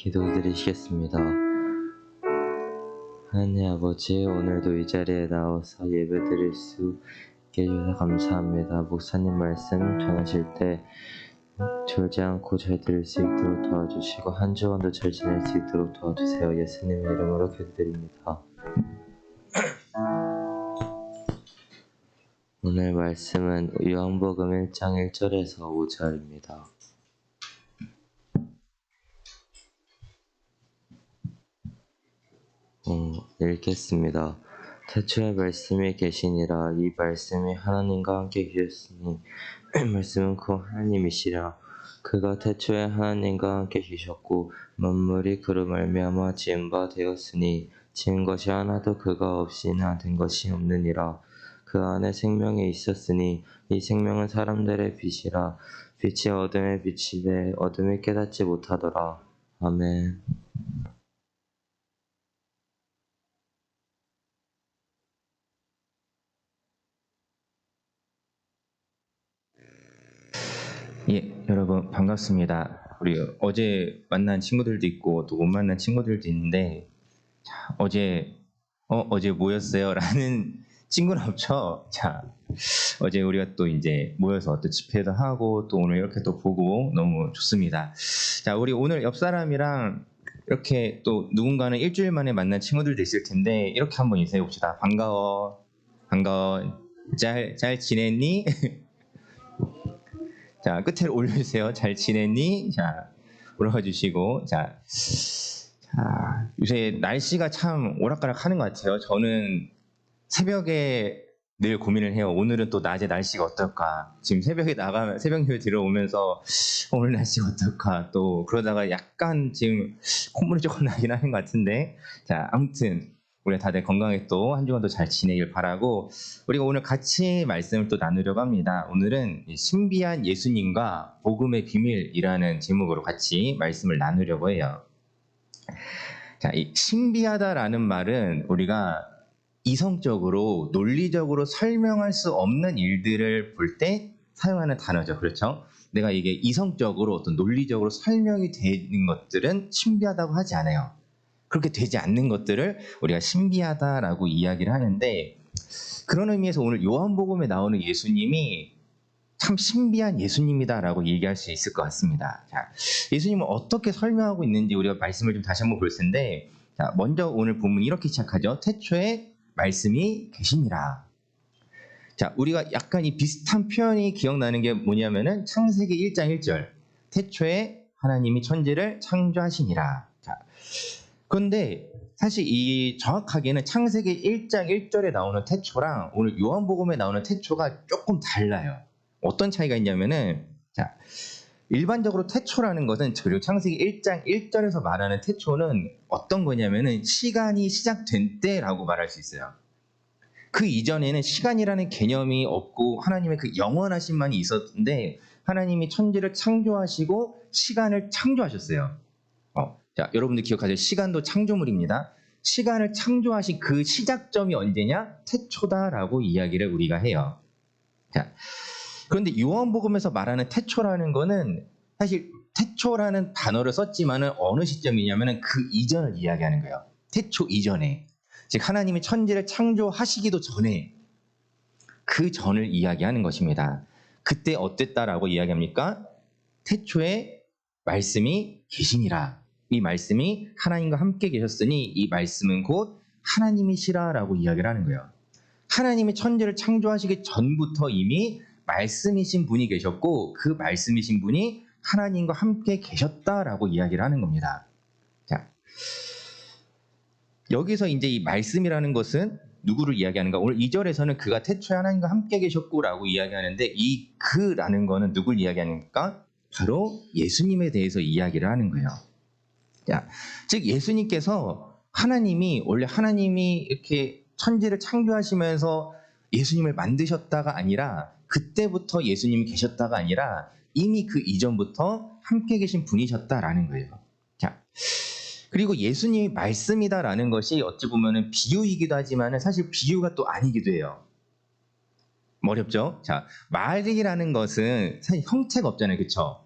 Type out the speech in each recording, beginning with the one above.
기도드리시겠습니다. 하나님 아버지, 오늘도 이 자리에 나와서 예배드릴 수 있게 해주셔서 감사합니다. 목사님 말씀 전하실 때 졸지 않고 잘 들을 수 있도록 도와주시고 한 주간도 잘 지낼 수 있도록 도와주세요. 예수님의 이름으로 기도드립니다. 오늘 말씀은 요한복음 1장 1절에서 5절입니다. 읽겠습니다. 태초에 말씀이 계시니라. 이 말씀이 하나님과 함께 계셨으니 말씀은 그 하나님이시라. 그가 태초에 하나님과 함께 계셨고 만물이 그로 말미암아 지은 바 되었으니 지은 것이 하나도 그가 없이는 된 것이 없느니라. 그 안에 생명이 있었으니 이 생명은 사람들의 빛이라. 빛이 어둠에 비치되 어둠이 깨닫지 못하더라. 아멘. 예, 여러분 반갑습니다. 우리 어제 만난 친구들도 있고 또 못 만난 친구들도 있는데 어제 모였어요? 라는 친구는 없죠? 자, 어제 우리가 또 이제 모여서 또 집회도 하고 또 오늘 이렇게 또 보고 너무 좋습니다. 자, 우리 오늘 옆 사람이랑 이렇게 또 누군가는 일주일 만에 만난 친구들도 있을 텐데 이렇게 한번 인사해 봅시다. 반가워. 잘 지냈니? 자, 끝에 올려주세요. 잘 지냈니? 자, 올라와 주시고. 자, 요새 날씨가 참 오락가락 하는 것 같아요. 저는 새벽에 늘 고민을 해요. 오늘은 또 낮에 날씨가 어떨까? 지금 새벽에 나가면, 새벽 예배 들어오면서 오늘 날씨가 어떨까? 또 그러다가 약간 지금 콧물이 조금 나긴 하는 것 같은데. 자, 아무튼. 우리 다들 건강하게 또 한 주간도 잘 지내길 바라고 우리가 오늘 같이 말씀을 또 나누려고 합니다. 오늘은 신비한 예수님과 복음의 비밀이라는 제목으로 같이 말씀을 나누려고 해요. 자, 이 신비하다라는 말은 우리가 이성적으로 논리적으로 설명할 수 없는 일들을 볼 때 사용하는 단어죠. 그렇죠? 내가 이게 이성적으로 어떤 논리적으로 설명이 되는 것들은 신비하다고 하지 않아요. 그렇게 되지 않는 것들을 우리가 신비하다라고 이야기를 하는데 그런 의미에서 오늘 요한복음에 나오는 예수님이 참 신비한 예수님이다라고 얘기할 수 있을 것 같습니다. 자, 예수님은 어떻게 설명하고 있는지 우리가 말씀을 좀 다시 한번 볼 텐데 자, 먼저 오늘 본문이 이렇게 시작하죠. 태초에 말씀이 계시니라. 자, 우리가 약간 이 비슷한 표현이 기억나는 게 뭐냐면은 창세기 1장 1절 태초에 하나님이 천지를 창조하시니라. 자, 그런데 사실 이 정확하게는 창세기 1장 1절에 나오는 태초랑 오늘 요한복음에 나오는 태초가 조금 달라요. 어떤 차이가 있냐면은 자, 일반적으로 태초라는 것은 그리고 창세기 1장 1절에서 말하는 태초는 어떤 거냐면은 시간이 시작된 때라고 말할 수 있어요. 그 이전에는 시간이라는 개념이 없고 하나님의 그 영원하심만이 있었는데 하나님이 천지를 창조하시고 시간을 창조하셨어요. 자, 여러분들 기억하세요. 시간도 창조물입니다. 시간을 창조하신 그 시작점이 언제냐? 태초다라고 이야기를 우리가 해요. 자, 그런데 요한복음에서 말하는 태초라는 거는 사실 태초라는 단어를 썼지만은 어느 시점이냐면은 그 이전을 이야기하는 거예요. 태초 이전에. 즉 하나님이 천지를 창조하시기도 전에 그 전을 이야기하는 것입니다. 그때 어땠다라고 이야기합니까? 태초에 말씀이 계시니라. 이 말씀이 하나님과 함께 계셨으니 이 말씀은 곧 하나님이시라라고 이야기를 하는 거예요. 하나님이 천지를 창조하시기 전부터 이미 말씀이신 분이 계셨고 그 말씀이신 분이 하나님과 함께 계셨다라고 이야기를 하는 겁니다. 자, 여기서 이제 이 말씀이라는 것은 누구를 이야기하는가? 오늘 2절에서는 그가 태초에 하나님과 함께 계셨고라고 이야기하는데 이 그라는 거는 누굴 이야기하는가? 바로 예수님에 대해서 이야기를 하는 거예요. 자, 즉 예수님께서 원래 하나님이 이렇게 천지를 창조하시면서 예수님을 만드셨다가 아니라 그때부터 예수님이 계셨다가 아니라 이미 그 이전부터 함께 계신 분이셨다라는 거예요. 자, 그리고 예수님이 말씀이다라는 것이 어찌 보면은 비유이기도 하지만 사실 비유가 또 아니기도 해요. 어렵죠? 자, 말이라는 것은 사실 형태가 없잖아요. 그렇죠?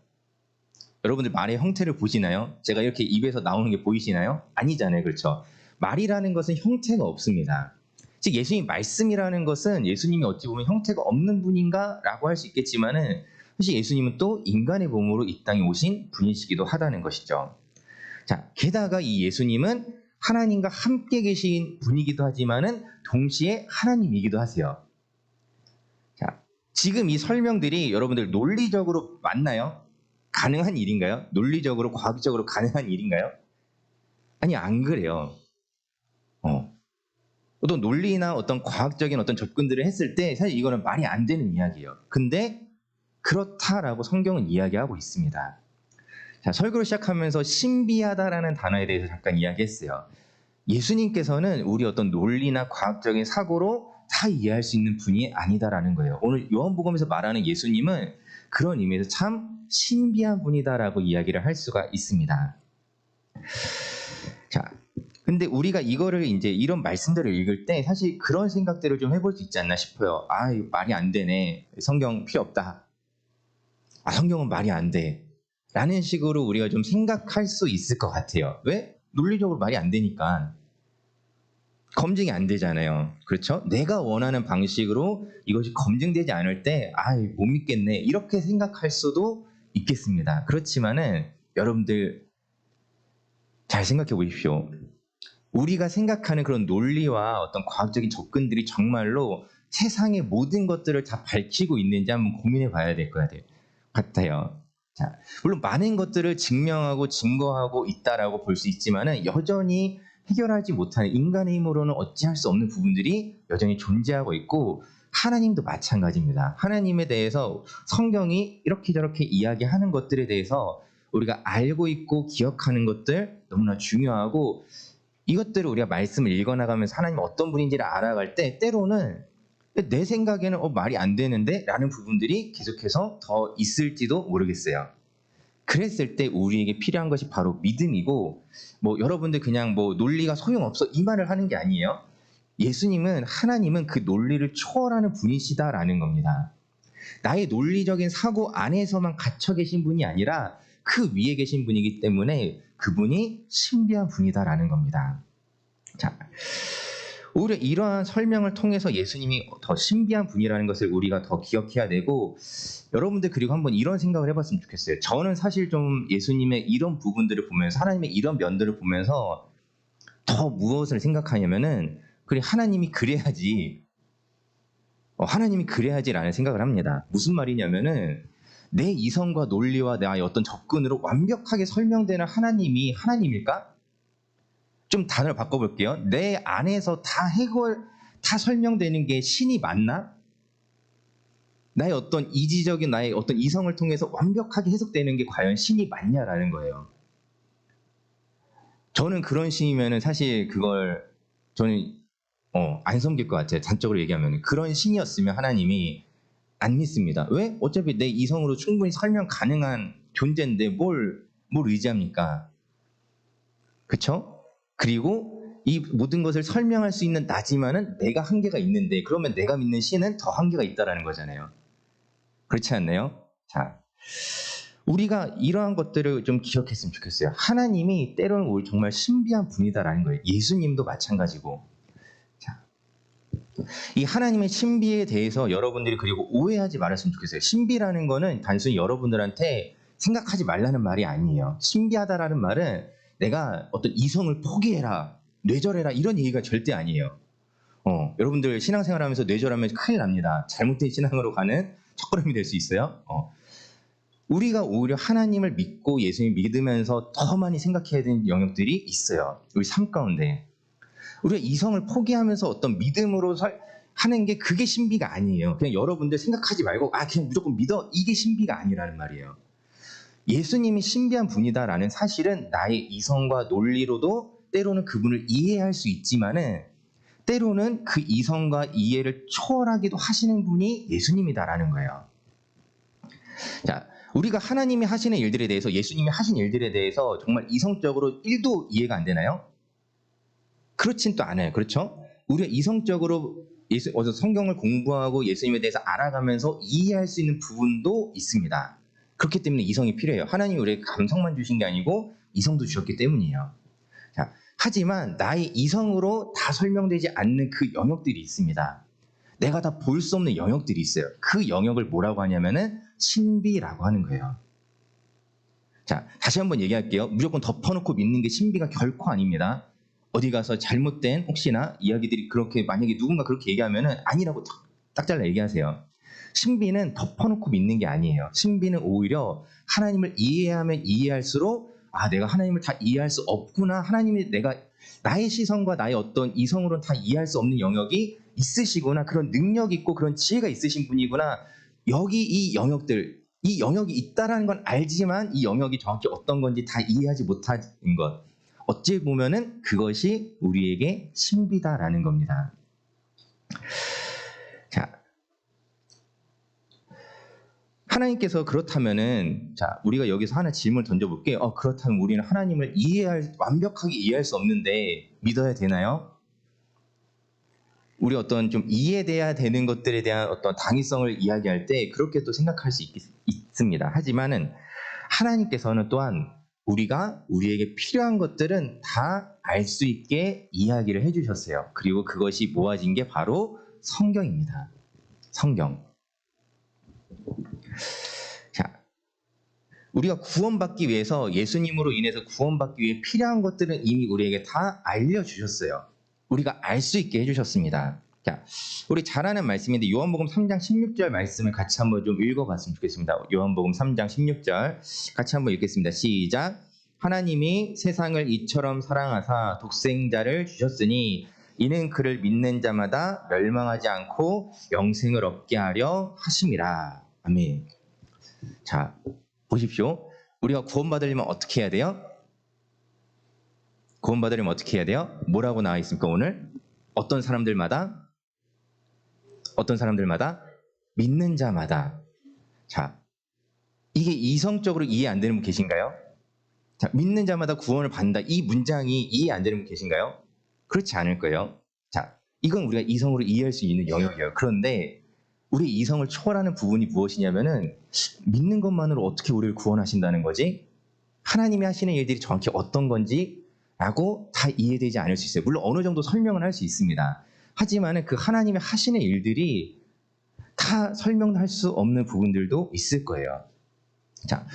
여러분들 말의 형태를 보시나요? 제가 이렇게 입에서 나오는 게 보이시나요? 아니잖아요. 그렇죠? 말이라는 것은 형태가 없습니다. 즉 예수님 말씀이라는 것은 예수님이 어찌 보면 형태가 없는 분인가? 라고 할 수 있겠지만은 사실 예수님은 또 인간의 몸으로 이 땅에 오신 분이시기도 하다는 것이죠. 자, 게다가 이 예수님은 하나님과 함께 계신 분이기도 하지만은 동시에 하나님이기도 하세요. 자, 지금 이 설명들이 여러분들 논리적으로 맞나요? 가능한 일인가요? 논리적으로, 과학적으로 가능한 일인가요? 아니, 안 그래요. 어떤 논리나 어떤 과학적인 어떤 접근들을 했을 때 사실 이거는 말이 안 되는 이야기예요. 근데 그렇다라고 성경은 이야기하고 있습니다. 자, 설교를 시작하면서 신비하다라는 단어에 대해서 잠깐 이야기했어요. 예수님께서는 우리 어떤 논리나 과학적인 사고로 다 이해할 수 있는 분이 아니다라는 거예요. 오늘 요한복음에서 말하는 예수님은 그런 의미에서 참 신비한 분이다라고 이야기를 할 수가 있습니다. 자, 근데 우리가 이거를 이제 이런 말씀들을 읽을 때 사실 그런 생각들을 좀 해볼 수 있지 않나 싶어요. 아, 이거 말이 안 되네. 성경 필요 없다. 아, 성경은 말이 안 돼. 라는 식으로 우리가 좀 생각할 수 있을 것 같아요. 왜? 논리적으로 말이 안 되니까. 검증이 안 되잖아요. 그렇죠? 내가 원하는 방식으로 이것이 검증되지 않을 때, 아, 못 믿겠네. 이렇게 생각할 수도 있겠습니다. 그렇지만은 여러분들 잘 생각해 보십시오. 우리가 생각하는 그런 논리와 어떤 과학적인 접근들이 정말로 세상의 모든 것들을 다 밝히고 있는지 한번 고민해 봐야 될 것 같아요. 자, 물론 많은 것들을 증명하고 증거하고 있다라고 볼 수 있지만은 여전히 해결하지 못하는 인간의 힘으로는 어찌할 수 없는 부분들이 여전히 존재하고 있고 하나님도 마찬가지입니다. 하나님에 대해서 성경이 이렇게 저렇게 이야기하는 것들에 대해서 우리가 알고 있고 기억하는 것들 너무나 중요하고 이것들을 우리가 말씀을 읽어나가면서 하나님 어떤 분인지를 알아갈 때 때로는 내 생각에는 말이 안 되는데 라는 부분들이 계속해서 더 있을지도 모르겠어요. 그랬을 때 우리에게 필요한 것이 바로 믿음이고 여러분들 그냥 논리가 소용없어 이 말을 하는 게 아니에요. 예수님은 하나님은 그 논리를 초월하는 분이시다라는 겁니다. 나의 논리적인 사고 안에서만 갇혀 계신 분이 아니라 그 위에 계신 분이기 때문에 그분이 신비한 분이다라는 겁니다. 자, 오히려 이러한 설명을 통해서 예수님이 더 신비한 분이라는 것을 우리가 더 기억해야 되고 여러분들 그리고 한번 이런 생각을 해봤으면 좋겠어요. 저는 사실 좀 예수님의 이런 부분들을 보면서 하나님의 이런 면들을 보면서 더 무엇을 생각하냐면은 그래 하나님이 그래야지 하나님이 그래야지라는 생각을 합니다. 무슨 말이냐면은 내 이성과 논리와 나의 어떤 접근으로 완벽하게 설명되는 하나님이 하나님일까? 좀 단어를 바꿔볼게요. 내 안에서 다 설명되는 게 신이 맞나? 나의 어떤 이지적인 나의 어떤 이성을 통해서 완벽하게 해석되는 게 과연 신이 맞냐라는 거예요. 저는 그런 신이면은 사실 그걸 저는 안 섬길 것 같아요. 단적으로 얘기하면 그런 신이었으면 하나님이 안 믿습니다. 왜? 어차피 내 이성으로 충분히 설명 가능한 존재인데 뭘 의지합니까? 그렇죠? 그리고 이 모든 것을 설명할 수 있는 나지만은 내가 한계가 있는데 그러면 내가 믿는 신은 더 한계가 있다라는 거잖아요. 그렇지 않나요? 자, 우리가 이러한 것들을 좀 기억했으면 좋겠어요. 하나님이 때로는 우리 정말 신비한 분이다라는 거예요. 예수님도 마찬가지고. 자, 이 하나님의 신비에 대해서 여러분들이 그리고 오해하지 말았으면 좋겠어요. 신비라는 거는 단순히 여러분들한테 생각하지 말라는 말이 아니에요. 신비하다라는 말은 내가 어떤 이성을 포기해라, 뇌절해라 이런 얘기가 절대 아니에요. 여러분들 신앙생활 하면서 뇌절하면 큰일 납니다. 잘못된 신앙으로 가는 첫걸음이 될 수 있어요. 우리가 오히려 하나님을 믿고 예수님 믿으면서 더 많이 생각해야 되는 영역들이 있어요. 우리 삶 가운데. 우리가 이성을 포기하면서 어떤 믿음으로 하는 게 그게 신비가 아니에요. 그냥 여러분들 생각하지 말고 그냥 무조건 믿어 이게 신비가 아니라는 말이에요. 예수님이 신비한 분이다라는 사실은 나의 이성과 논리로도 때로는 그분을 이해할 수 있지만은 때로는 그 이성과 이해를 초월하기도 하시는 분이 예수님이다라는 거예요. 자, 우리가 하나님이 하시는 일들에 대해서 예수님이 하신 일들에 대해서 정말 이성적으로 1도 이해가 안 되나요? 그렇진 또 않아요. 그렇죠? 우리가 이성적으로 성경을 공부하고 예수님에 대해서 알아가면서 이해할 수 있는 부분도 있습니다. 그렇기 때문에 이성이 필요해요. 하나님이 우리에게 감성만 주신 게 아니고 이성도 주셨기 때문이에요. 자, 하지만 나의 이성으로 다 설명되지 않는 그 영역들이 있습니다. 내가 다 볼 수 없는 영역들이 있어요. 그 영역을 뭐라고 하냐면은 신비라고 하는 거예요. 자, 다시 한번 얘기할게요. 무조건 덮어놓고 믿는 게 신비가 결코 아닙니다. 어디 가서 잘못된 혹시나 이야기들이 그렇게 만약에 누군가 그렇게 얘기하면은 아니라고 딱 잘라 얘기하세요. 신비는 덮어놓고 믿는 게 아니에요. 신비는 오히려 하나님을 이해하면 이해할수록 내가 하나님을 다 이해할 수 없구나. 하나님이 내가 나의 시선과 나의 어떤 이성으로는 다 이해할 수 없는 영역이 있으시구나. 그런 능력 있고 그런 지혜가 있으신 분이구나. 여기 이 영역이 있다라는 건 알지만 이 영역이 정확히 어떤 건지 다 이해하지 못하는 것. 어찌 보면은 그것이 우리에게 신비다라는 겁니다. 자, 하나님께서 그렇다면은, 자, 우리가 여기서 하나 질문을 던져볼게요. 그렇다면 우리는 하나님을 완벽하게 이해할 수 없는데 믿어야 되나요? 우리 어떤 좀 이해돼야 되는 것들에 대한 어떤 당위성을 이야기할 때 그렇게 또 생각할 수 있습니다. 하지만은 하나님께서는 또한 우리에게 필요한 것들은 다 알 수 있게 이야기를 해주셨어요. 그리고 그것이 모아진 게 바로 성경입니다. 성경. 자, 우리가 구원받기 위해서 예수님으로 인해서 구원받기 위해 필요한 것들은 이미 우리에게 다 알려주셨어요. 우리가 알 수 있게 해주셨습니다. 자, 우리 잘 아는 말씀인데 요한복음 3장 16절 말씀을 같이 한번 좀 읽어봤으면 좋겠습니다. 요한복음 3장 16절 같이 한번 읽겠습니다. 시작. 하나님이 세상을 이처럼 사랑하사 독생자를 주셨으니 이는 그를 믿는 자마다 멸망하지 않고 영생을 얻게 하려 하심이라. 아멘. 자, 보십시오. 우리가 구원받으려면 어떻게 해야 돼요? 구원받으려면 어떻게 해야 돼요? 뭐라고 나와 있습니까, 오늘? 어떤 사람들마다? 믿는 자마다. 자, 이게 이성적으로 이해 안 되는 분 계신가요? 자, 믿는 자마다 구원을 받는다. 이 문장이 이해 안 되는 분 계신가요? 그렇지 않을 거예요. 자, 이건 우리가 이성으로 이해할 수 있는 영역이에요. 그런데 우리 이성을 초월하는 부분이 무엇이냐면은 믿는 것만으로 어떻게 우리를 구원하신다는 거지? 하나님이 하시는 일들이 정확히 어떤 건지 라고 다 이해되지 않을 수 있어요. 물론 어느 정도 설명은 할 수 있습니다. 하지만 그 하나님이 하시는 일들이 다 설명할 수 없는 부분들도 있을 거예요. 자,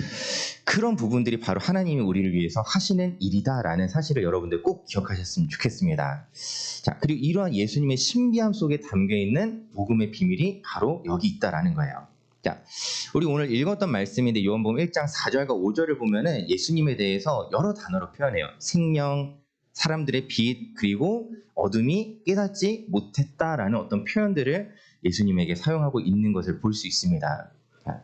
그런 부분들이 바로 하나님이 우리를 위해서 하시는 일이다라는 사실을 여러분들 꼭 기억하셨으면 좋겠습니다. 자, 그리고 이러한 예수님의 신비함 속에 담겨있는 복음의 비밀이 바로 여기 있다라는 거예요. 자, 우리 오늘 읽었던 말씀인데 요한복음 1장 4절과 5절을 보면은 예수님에 대해서 여러 단어로 표현해요. 생명, 사람들의 빛, 그리고 어둠이 깨닫지 못했다라는 어떤 표현들을 예수님에게 사용하고 있는 것을 볼 수 있습니다. 자,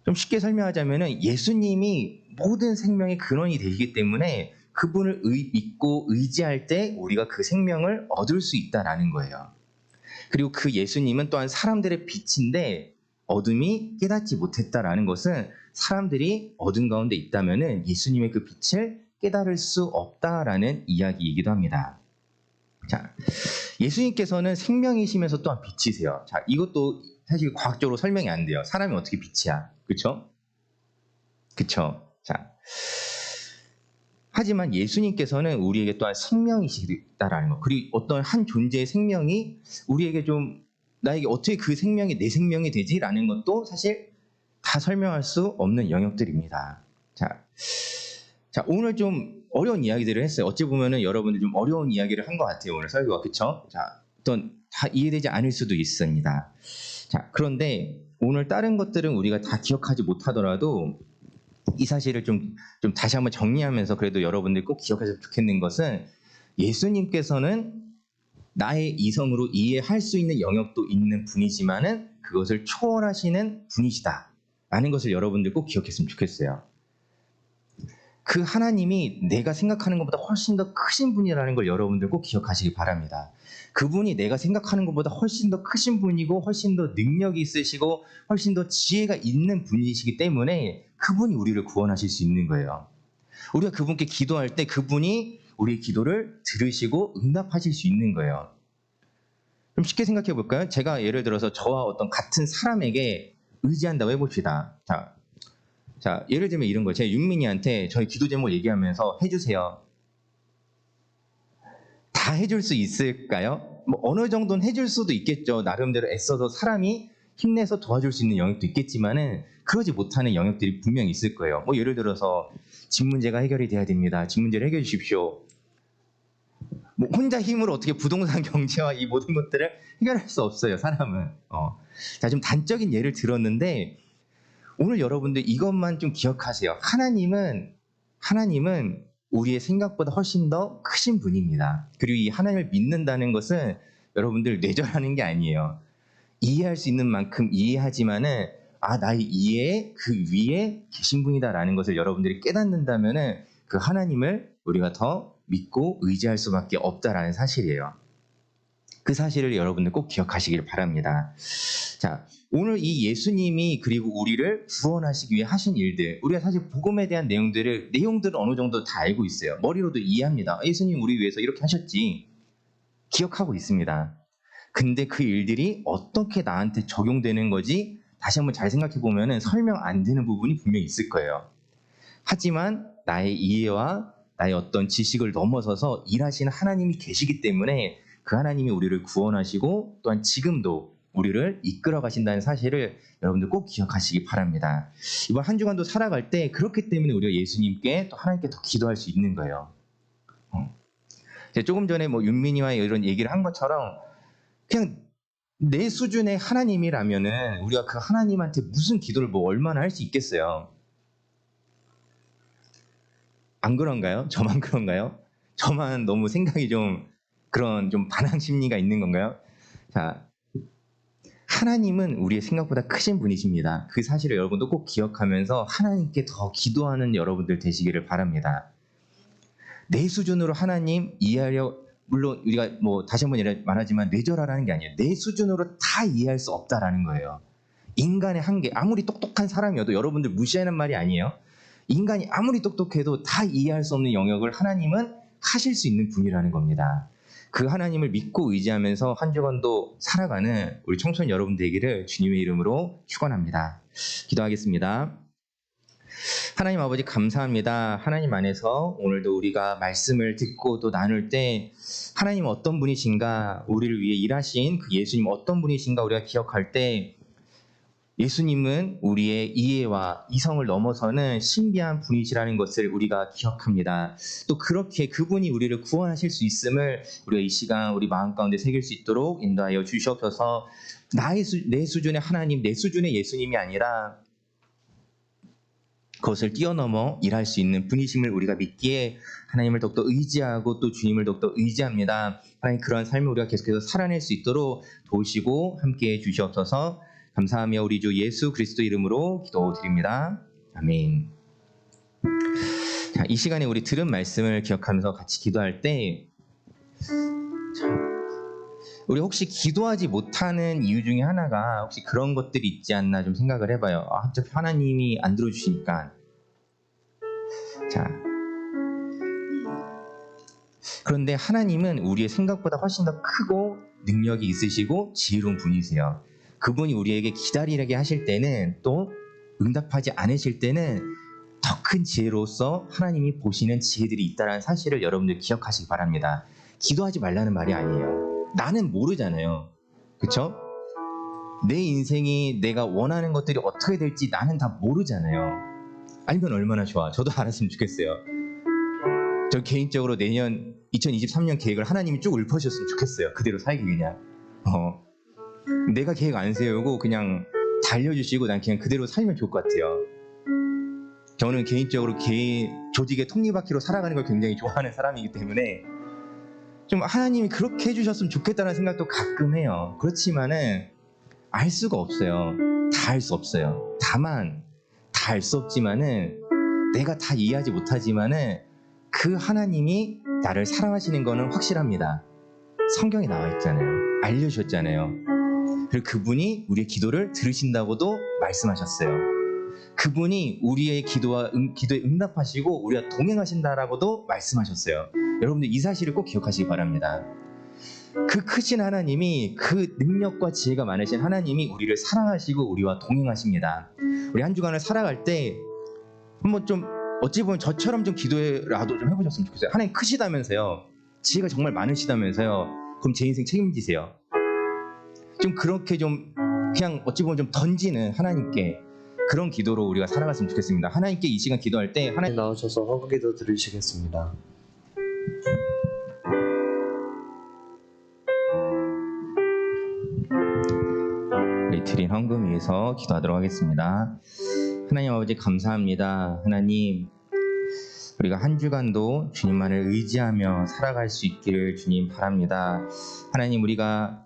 좀 쉽게 설명하자면은 예수님이 모든 생명의 근원이 되시기 때문에 그분을 믿고 의지할 때 우리가 그 생명을 얻을 수 있다라는 거예요. 그리고 그 예수님은 또한 사람들의 빛인데 어둠이 깨닫지 못했다라는 것은 사람들이 어둠 가운데 있다면은 예수님의 그 빛을 깨달을 수 없다라는 이야기이기도 합니다. 자, 예수님께서는 생명이시면서 또한 빛이세요. 자, 이것도 사실 과학적으로 설명이 안 돼요. 사람이 어떻게 빛이야? 그쵸? 자, 하지만 예수님께서는 우리에게 또한 생명이시다라는 것. 그리고 어떤 한 존재의 생명이 우리에게 좀 나에게 어떻게 그 생명이 내 생명이 되지? 라는 것도 사실 다 설명할 수 없는 영역들입니다. 자, 오늘 좀 어려운 이야기들을 했어요. 어찌 보면은 여러분들 좀 어려운 이야기를 한 것 같아요. 오늘 설교가. 그쵸? 자, 어떤 다 이해되지 않을 수도 있습니다. 자, 그런데 오늘 다른 것들은 우리가 다 기억하지 못하더라도 이 사실을 좀 다시 한번 정리하면서 그래도 여러분들 꼭 기억하셨으면 좋겠는 것은 예수님께서는 나의 이성으로 이해할 수 있는 영역도 있는 분이지만은 그것을 초월하시는 분이시다라는 것을 여러분들 꼭 기억했으면 좋겠어요. 그 하나님이 내가 생각하는 것보다 훨씬 더 크신 분이라는 걸 여러분들 꼭 기억하시기 바랍니다. 그분이 내가 생각하는 것보다 훨씬 더 크신 분이고 훨씬 더 능력이 있으시고 훨씬 더 지혜가 있는 분이시기 때문에 그분이 우리를 구원하실 수 있는 거예요. 우리가 그분께 기도할 때 그분이 우리의 기도를 들으시고 응답하실 수 있는 거예요. 좀 쉽게 생각해 볼까요? 제가 예를 들어서 저와 어떤 같은 사람에게 의지한다고 해봅시다. 자, 자, 예를 들면 이런 거예요. 제가 윤민이한테 저희 기도 제목 얘기하면서 해주세요. 다 해줄 수 있을까요? 뭐 어느 정도는 해줄 수도 있겠죠. 나름대로 애써서 사람이 힘내서 도와줄 수 있는 영역도 있겠지만은 그러지 못하는 영역들이 분명히 있을 거예요. 뭐 예를 들어서 집 문제가 해결이 돼야 됩니다. 집 문제를 해결해 주십시오. 뭐 혼자 힘으로 어떻게 부동산 경제와 이 모든 것들을 해결할 수 없어요. 사람은. 자, 좀 단적인 예를 들었는데 오늘 여러분들 이것만 좀 기억하세요. 하나님은 우리의 생각보다 훨씬 더 크신 분입니다. 그리고 이 하나님을 믿는다는 것은 여러분들 뇌절하는 게 아니에요. 이해할 수 있는 만큼 이해하지만은 나의 이해의 그 위에 계신 분이다라는 것을 여러분들이 깨닫는다면은 그 하나님을 우리가 더 믿고 의지할 수밖에 없다라는 사실이에요. 그 사실을 여러분들 꼭 기억하시길 바랍니다. 자, 오늘 이 예수님이 그리고 우리를 구원하시기 위해 하신 일들, 우리가 사실 복음에 대한 내용들을 어느 정도 다 알고 있어요. 머리로도 이해합니다. 예수님 우리 위해서 이렇게 하셨지. 기억하고 있습니다. 근데 그 일들이 어떻게 나한테 적용되는 거지? 다시 한번 잘 생각해 보면은 설명 안 되는 부분이 분명히 있을 거예요. 하지만 나의 이해와 나의 어떤 지식을 넘어서서 일하시는 하나님이 계시기 때문에 그 하나님이 우리를 구원하시고 또한 지금도 우리를 이끌어 가신다는 사실을 여러분들 꼭 기억하시기 바랍니다. 이번 한 주간도 살아갈 때 그렇기 때문에 우리가 예수님께 또 하나님께 더 기도할 수 있는 거예요. 제가 조금 전에 뭐 윤민이와 이런 얘기를 한 것처럼 그냥 내 수준의 하나님이라면은 우리가 그 하나님한테 무슨 기도를 뭐 얼마나 할 수 있겠어요? 안 그런가요? 저만 그런가요? 저만 너무 생각이 좀 그런 좀 반항 심리가 있는 건가요? 자, 하나님은 우리의 생각보다 크신 분이십니다. 그 사실을 여러분도 꼭 기억하면서 하나님께 더 기도하는 여러분들 되시기를 바랍니다. 내 수준으로 하나님 이해하려, 물론 우리가 뭐 다시 한번 말하지만 뇌절하라는 게 아니에요. 내 수준으로 다 이해할 수 없다라는 거예요. 인간의 한계, 아무리 똑똑한 사람이어도 여러분들 무시하는 말이 아니에요. 인간이 아무리 똑똑해도 다 이해할 수 없는 영역을 하나님은 하실 수 있는 분이라는 겁니다. 그 하나님을 믿고 의지하면서 한 주간도 살아가는 우리 청소년 여러분 되기를 주님의 이름으로 축원합니다. 기도하겠습니다. 하나님 아버지 감사합니다. 하나님 안에서 오늘도 우리가 말씀을 듣고 또 나눌 때 하나님 어떤 분이신가, 우리를 위해 일하신 그 예수님 어떤 분이신가 우리가 기억할 때 예수님은 우리의 이해와 이성을 넘어서는 신비한 분이시라는 것을 우리가 기억합니다. 또 그렇게 그분이 우리를 구원하실 수 있음을 우리가 이 시간 우리 마음 가운데 새길 수 있도록 인도하여 주시옵소서. 내 수준의 하나님, 내 수준의 예수님이 아니라 그것을 뛰어넘어 일할 수 있는 분이심을 우리가 믿기에 하나님을 더욱더 의지하고 또 주님을 더욱더 의지합니다. 하나님 그러한 삶을 우리가 계속해서 살아낼 수 있도록 도우시고 함께해 주시옵소서. 감사하며 우리 주 예수 그리스도 이름으로 기도드립니다. 아멘. 자, 이 시간에 우리 들은 말씀을 기억하면서 같이 기도할 때 우리 혹시 기도하지 못하는 이유 중에 하나가 혹시 그런 것들이 있지 않나 좀 생각을 해봐요. 어차피 하나님이 안 들어주시니까. 자, 그런데 하나님은 우리의 생각보다 훨씬 더 크고 능력이 있으시고 지혜로운 분이세요. 그분이 우리에게 기다리게 하실 때는 또 응답하지 않으실 때는 더 큰 지혜로서 하나님이 보시는 지혜들이 있다는 사실을 여러분들 기억하시기 바랍니다. 기도하지 말라는 말이 아니에요. 나는 모르잖아요. 그렇죠? 내 인생이 내가 원하는 것들이 어떻게 될지 나는 다 모르잖아요. 알면 얼마나 좋아. 저도 알았으면 좋겠어요. 저 개인적으로 내년 2023년 계획을 하나님이 쭉 읊어주셨으면 좋겠어요. 그대로 살기 그냥. 내가 계획 안 세우고 그냥 달려주시고 난 그냥 그대로 살면 좋을 것 같아요. 저는 개인적으로 조직의 톱니바퀴로 살아가는 걸 굉장히 좋아하는 사람이기 때문에 좀 하나님이 그렇게 해주셨으면 좋겠다는 생각도 가끔 해요. 그렇지만은 알 수가 없어요. 다 알 수 없어요. 다만 다 알 수 없지만은 내가 다 이해하지 못하지만은 그 하나님이 나를 사랑하시는 거는 확실합니다. 성경에 나와 있잖아요. 알려주셨잖아요. 그리고 그분이 우리의 기도를 들으신다고도 말씀하셨어요. 그분이 우리의 기도에 응답하시고 우리와 동행하신다라고도 말씀하셨어요. 여러분들 이 사실을 꼭 기억하시기 바랍니다. 그 크신 하나님이, 그 능력과 지혜가 많으신 하나님이 우리를 사랑하시고 우리와 동행하십니다. 우리 한 주간을 살아갈 때 한번 좀 어찌 보면 저처럼 좀 기도라도 좀 해보셨으면 좋겠어요. 하나님 크시다면서요. 지혜가 정말 많으시다면서요. 그럼 제 인생 책임지세요. 좀 그렇게 좀 그냥 어찌 보면 좀 던지는 하나님께 그런 기도로 우리가 살아갔으면 좋겠습니다. 하나님께 이 시간 기도할 때 하나님 나오셔서 헌금기도 드리시겠습니다. 우리 드린 헌금 위해서 기도하도록 하겠습니다. 하나님 아버지 감사합니다. 하나님 우리가 한 주간도 주님만을 의지하며 살아갈 수 있기를 주님 바랍니다. 하나님 우리가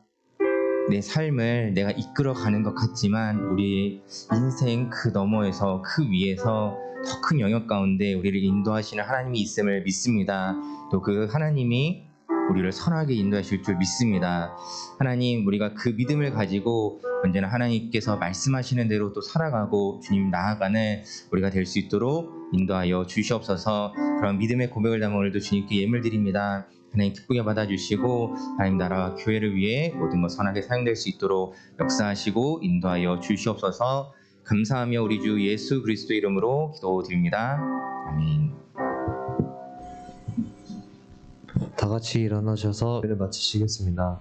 내 삶을 내가 이끌어가는 것 같지만 우리 인생 그 너머에서 그 위에서 더 큰 영역 가운데 우리를 인도하시는 하나님이 있음을 믿습니다. 또 그 하나님이 우리를 선하게 인도하실 줄 믿습니다. 하나님 우리가 그 믿음을 가지고 언제나 하나님께서 말씀하시는 대로 또 살아가고 주님 나아가는 우리가 될 수 있도록 인도하여 주시옵소서. 그런 믿음의 고백을 담아 오늘도 주님께 예물 드립니다. 하나님 기쁘게 받아주시고 하나님 나라와 교회를 위해 모든 것 선하게 사용될 수 있도록 역사하시고 인도하여 주시옵소서. 감사하며 우리 주 예수 그리스도 이름으로 기도드립니다. 아멘. 다 같이 일어나셔서 예배를 마치시겠습니다.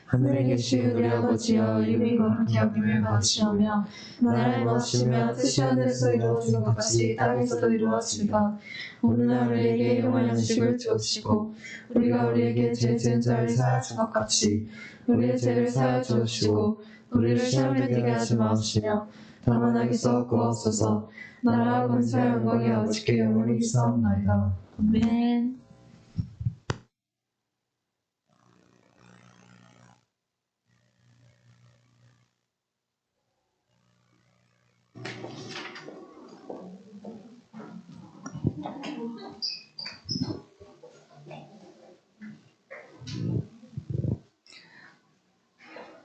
하늘에 계신 우리 아버지여 이름이 거룩히 여김을 받으시오며 나라를 머시며 뜻이 하늘에서 이루어진 것 같이 땅에서도 이루어지다. 오늘날 우리에게 일용할 양식을 주옵시고 우리가 우리에게 죄 지은 자를 사하여 준 것 같이 우리의 죄를 사하여 주옵시고 우리를 시험에 들게 하지 마시며 다만 악에서 구하옵소서. 나라와 권세와 영광이 아버지께 영원히 있사옵나이다. 아멘.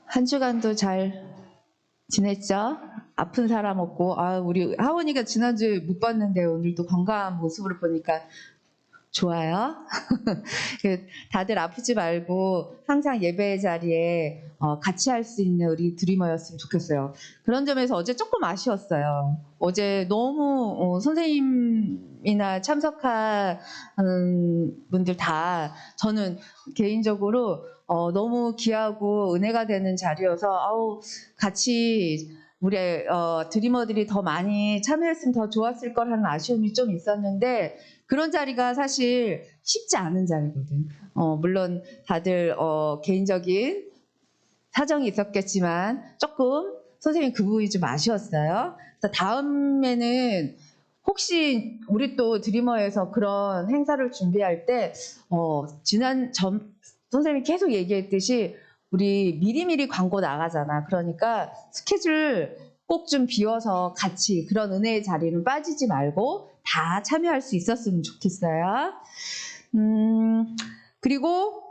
한 주간도 잘 지냈죠? 아픈 사람 없고, 우리 하원이가 지난주에 못 봤는데 오늘도 건강한 모습으로 보니까 좋아요. 다들 아프지 말고 항상 예배 자리에 같이 할 수 있는 우리 드리머였으면 좋겠어요. 그런 점에서 어제 조금 아쉬웠어요. 어제 너무 선생님이나 참석한 분들 다 저는 개인적으로 너무 귀하고 은혜가 되는 자리여서 같이 우리 드리머들이 더 많이 참여했으면 더 좋았을 거라는 아쉬움이 좀 있었는데 그런 자리가 사실 쉽지 않은 자리거든. 물론 다들 개인적인 사정이 있었겠지만 조금 선생님 그 부분이 좀 아쉬웠어요. 그래서 다음에는 혹시 우리 또 드리머에서 그런 행사를 준비할 때 선생님이 계속 얘기했듯이 우리 미리미리 광고 나가잖아. 그러니까 스케줄 꼭 좀 비워서 같이 그런 은혜의 자리는 빠지지 말고 다 참여할 수 있었으면 좋겠어요. 그리고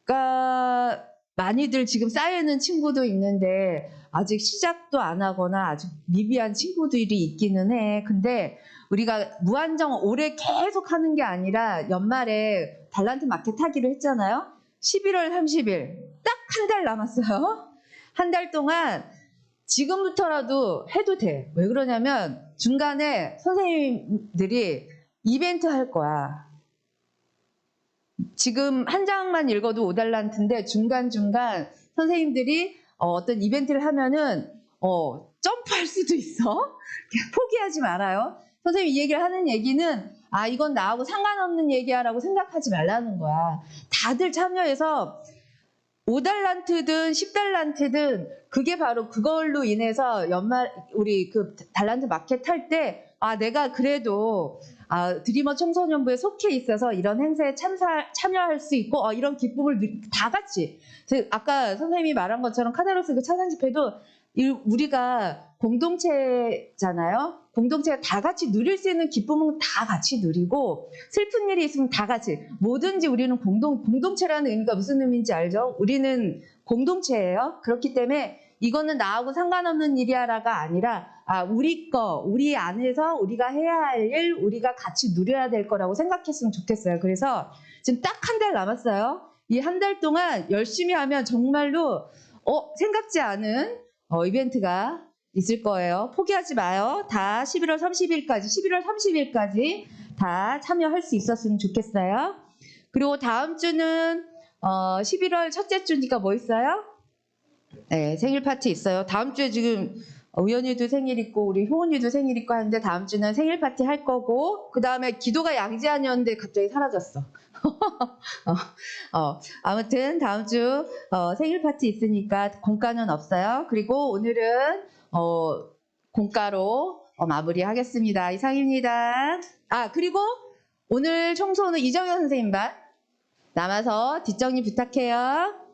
달란트가 많이들 지금 쌓여있는 친구도 있는데 아직 시작도 안 하거나 아직 미비한 친구들이 있기는 해. 근데 우리가 무한정 올해 계속 하는 게 아니라 연말에 달란트 마켓 하기로 했잖아요. 11월 30일 딱 한 달 남았어요. 한 달 동안 지금부터라도 해도 돼. 왜 그러냐면 중간에 선생님들이 이벤트 할 거야. 지금 한 장만 읽어도 5달란트인데 중간중간 선생님들이 어떤 이벤트를 하면은 점프할 수도 있어. 포기하지 말아요. 선생님이 이 얘기를 하는 얘기는 이건 나하고 상관없는 얘기야라고 생각하지 말라는 거야. 다들 참여해서 5달란트든 10달란트든 그게 바로 그걸로 인해서 연말 우리 그 달란트 마켓 할 때 내가 그래도 드리머 청소년부에 속해 있어서 이런 행사에 참여할 수 있고 이런 기쁨을 다 같이 아까 선생님이 말한 것처럼 카다로스 그 차상 집회도 우리가 공동체잖아요. 공동체가 다 같이 누릴 수 있는 기쁨은 다 같이 누리고 슬픈 일이 있으면 다 같이 뭐든지 우리는 공동체라는 의미가 무슨 의미인지 알죠? 우리는 공동체예요. 그렇기 때문에 이거는 나하고 상관없는 일이야라가 아니라 우리 안에서 우리가 해야 할 일, 우리가 같이 누려야 될 거라고 생각했으면 좋겠어요. 그래서 지금 딱 한 달 남았어요. 이 한 달 동안 열심히 하면 정말로 생각지 않은 이벤트가 있을 거예요. 포기하지 마요. 다 11월 30일까지 다 참여할 수 있었으면 좋겠어요. 그리고 다음 주는 11월 첫째 주니까 뭐 있어요? 네, 생일 파티 있어요. 다음 주에 지금 의원이도 생일 있고 우리 효은이도 생일 있고 하는데 다음 주는 생일 파티 할 거고 그 다음에 기도가 양지아니었는데 갑자기 사라졌어. 아무튼 다음 주 생일 파티 있으니까 공과는 없어요. 그리고 오늘은 공과로 마무리하겠습니다. 이상입니다. 그리고 오늘 청소는 이정현 선생님 반 남아서 뒷정리 부탁해요.